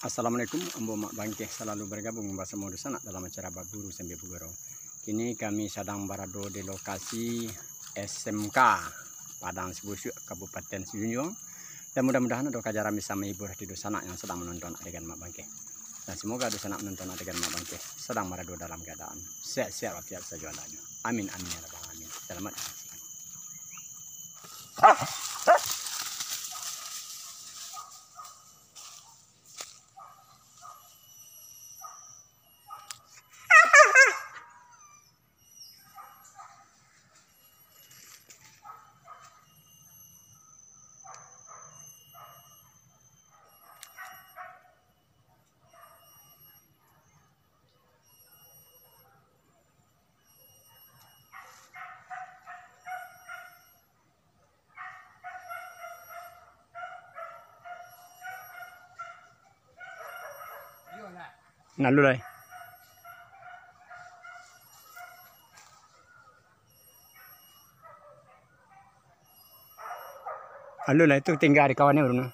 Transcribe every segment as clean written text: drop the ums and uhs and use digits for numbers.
Assalamualaikum, Ambo Mak Bangkeh selalu bergabung bersama sanak dalam acara Baburu Sambil Bugoro. Kini kami sedang berada di lokasi SMK Padang Sibusyuk, Kabupaten Sijunjung. Dan mudah-mudahan ada kajaran bisa menghibur di sanak yang sedang menonton adegan Mak Bangkeh. Dan semoga sanak menonton adegan Mak Bangkeh sedang berada dalam keadaan sehat-sehat walafiat sejualanya. Amin amin ya rabbal alamin. Selamat menyaksikan. Nalulay. Alulay itu tinggal di kawannya baru.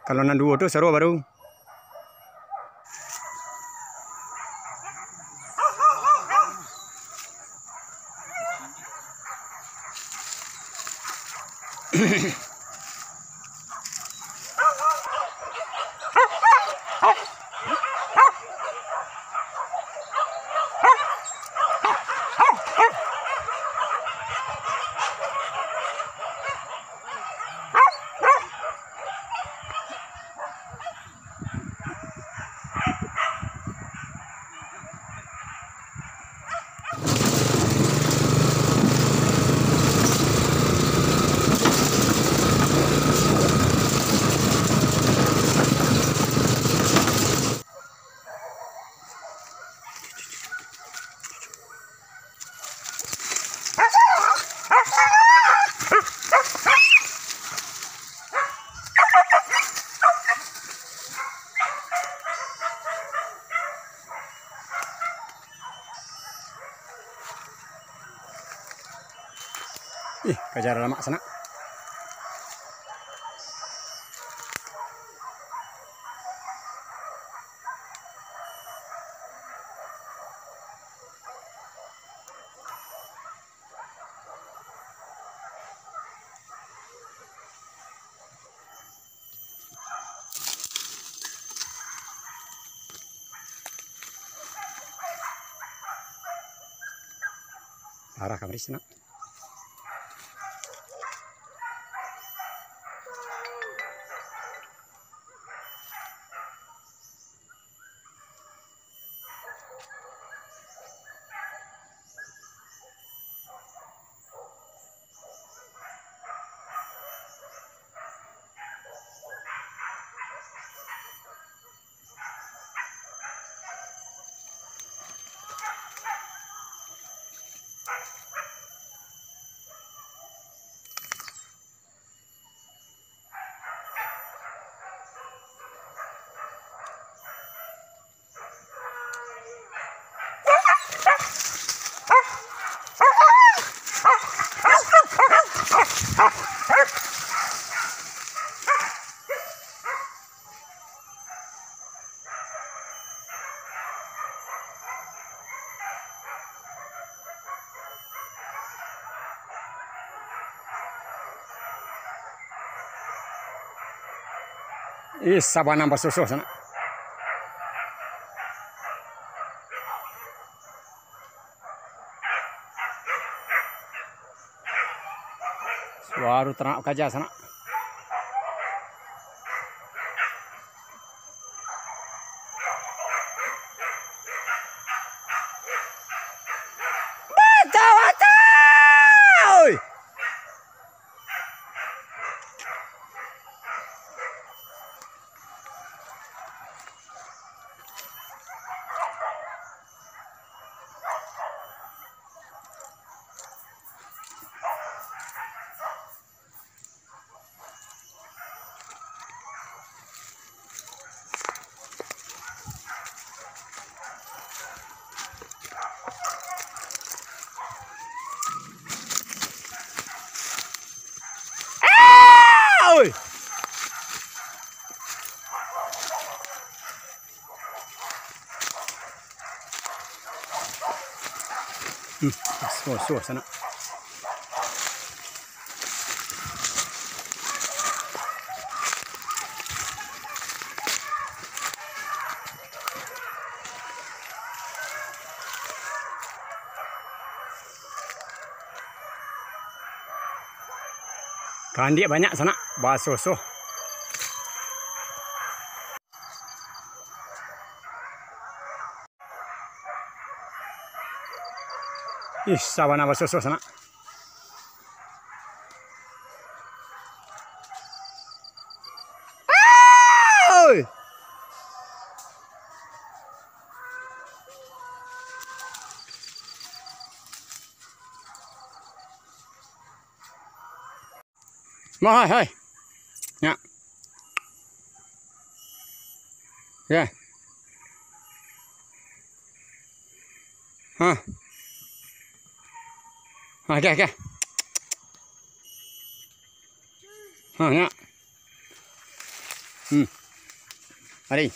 Kalau nanduo tuh seru baru. Kejar lama sana. Arah kamar sana. Sabana basuso sana. Suara ternak kaja sana. So sana. Kandik banyak sana, baso-so. Ih, sabana baso-so sana. Oi! Mà thôi nha yeah ha kìa nha ở đây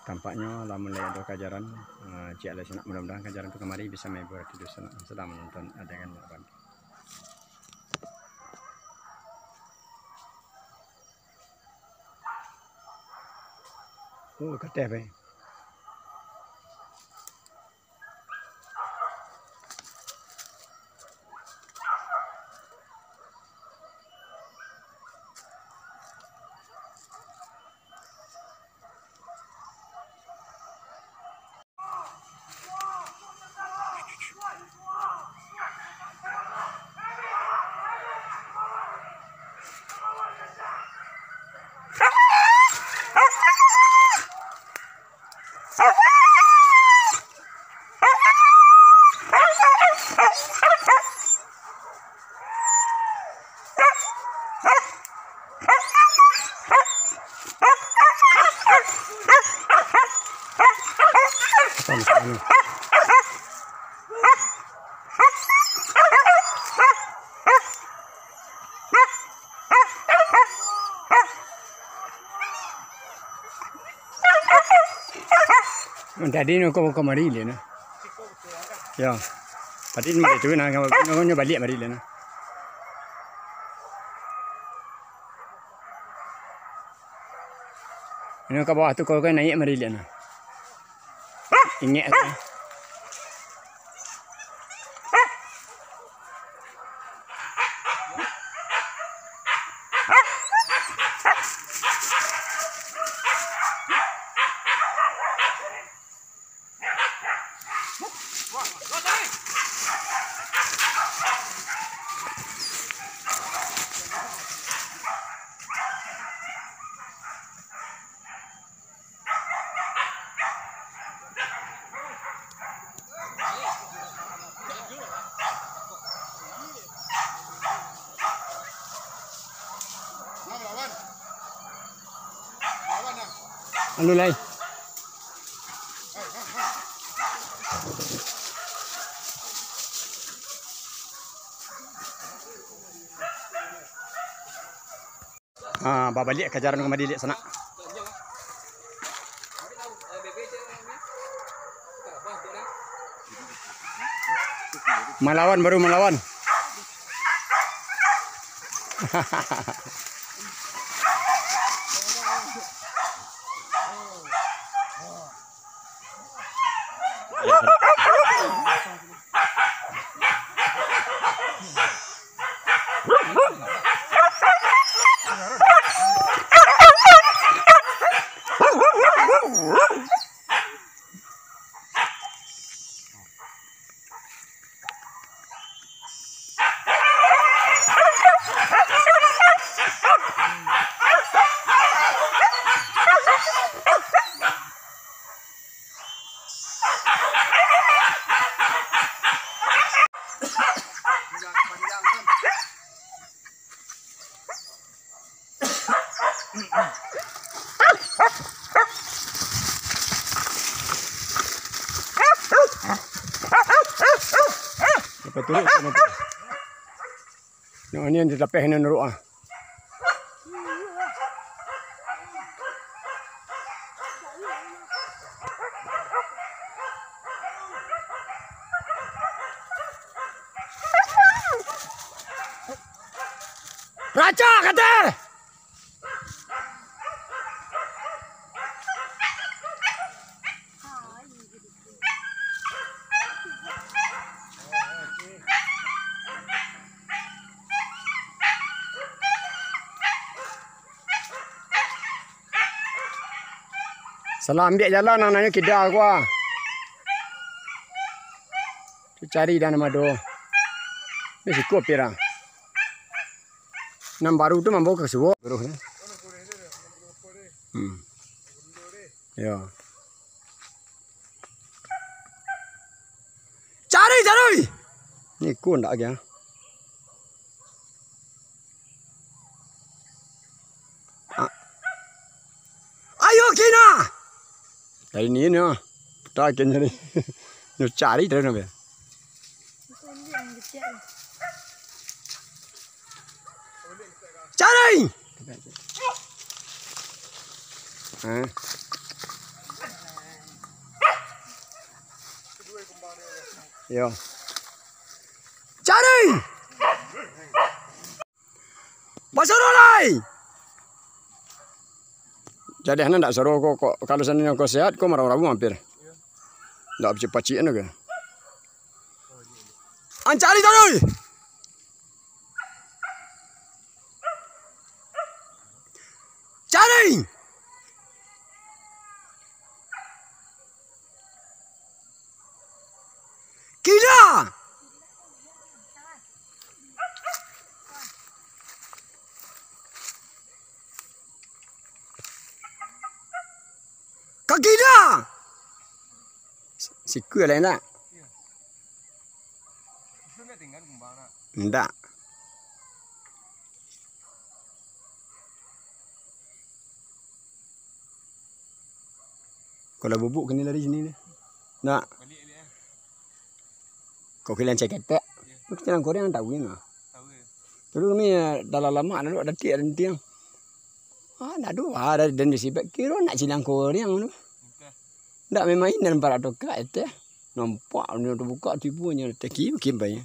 Tampaknya lah mulai ada kajaran Cik Alai sana. Mudah-mudahan kajaran itu kemari bisa menghibur hati dosa sedang menonton adegan Bang. Oh, keteh be. Tadi nó có mari lên ya. Tadi ni itu na nó balik mari lên. Ini ke bawah tu kau kan naik mari lên. Ingat anu lai. Balik kajaran kembali lihat sana. Melawan baru melawan. Betul. No, ini yang dilapeh ni nuruk ah. Raja kata. Salah ambil jalan anaknya kita gua. Cari dan nama do. Ni si kopi lah. Nam baru tu mampu ke suwo. Baru ya. Ya. Cari. Ni ku ndak ya. Ayo kina. Dari ni ni ah. Tak kena ni. Ni cari terus nabe. Cari. Yo. Cari. Basurulai. Jadi hana ndak suruh kok kalau sana kau sehat kau marah-marah hampir. Ndak pacik-pacikan ke? Cari terus. Cari. Kira. Kaki dah. Siku lain tak? Enggak. Kalau bubuk kena lari sini ni. Nak. Kau kalian cek ketek. Kita orang Korea tahu ni. Terus kami dalam lama ada tiak dan tiang. Nak dua ada dan disibak kira nak silang Korea tu. Tak memang ini nampak tokat itu. Nampak ni tu buka tipunya teki kimbai.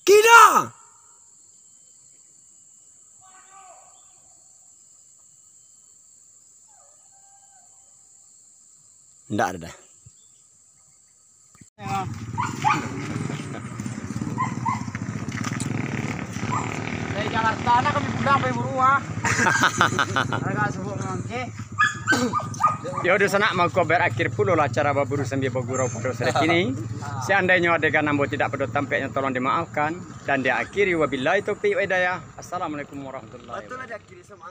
Kira. Ndak ada dah. Dari Jakarta nak kami pulang pergi Burua. Agak subuh mangke. Ya udah sana mau kau berakhir pula lah acara Baburu Sambil Bergurau pada sore ini. Seandainya adegan nambo tidak pada tampaknya tolong dimaafkan dan diakhiri wabillahi taufiq wa hidayah. Assalamualaikum warahmatullahi wabarakatuh. Betul ada kiri sama.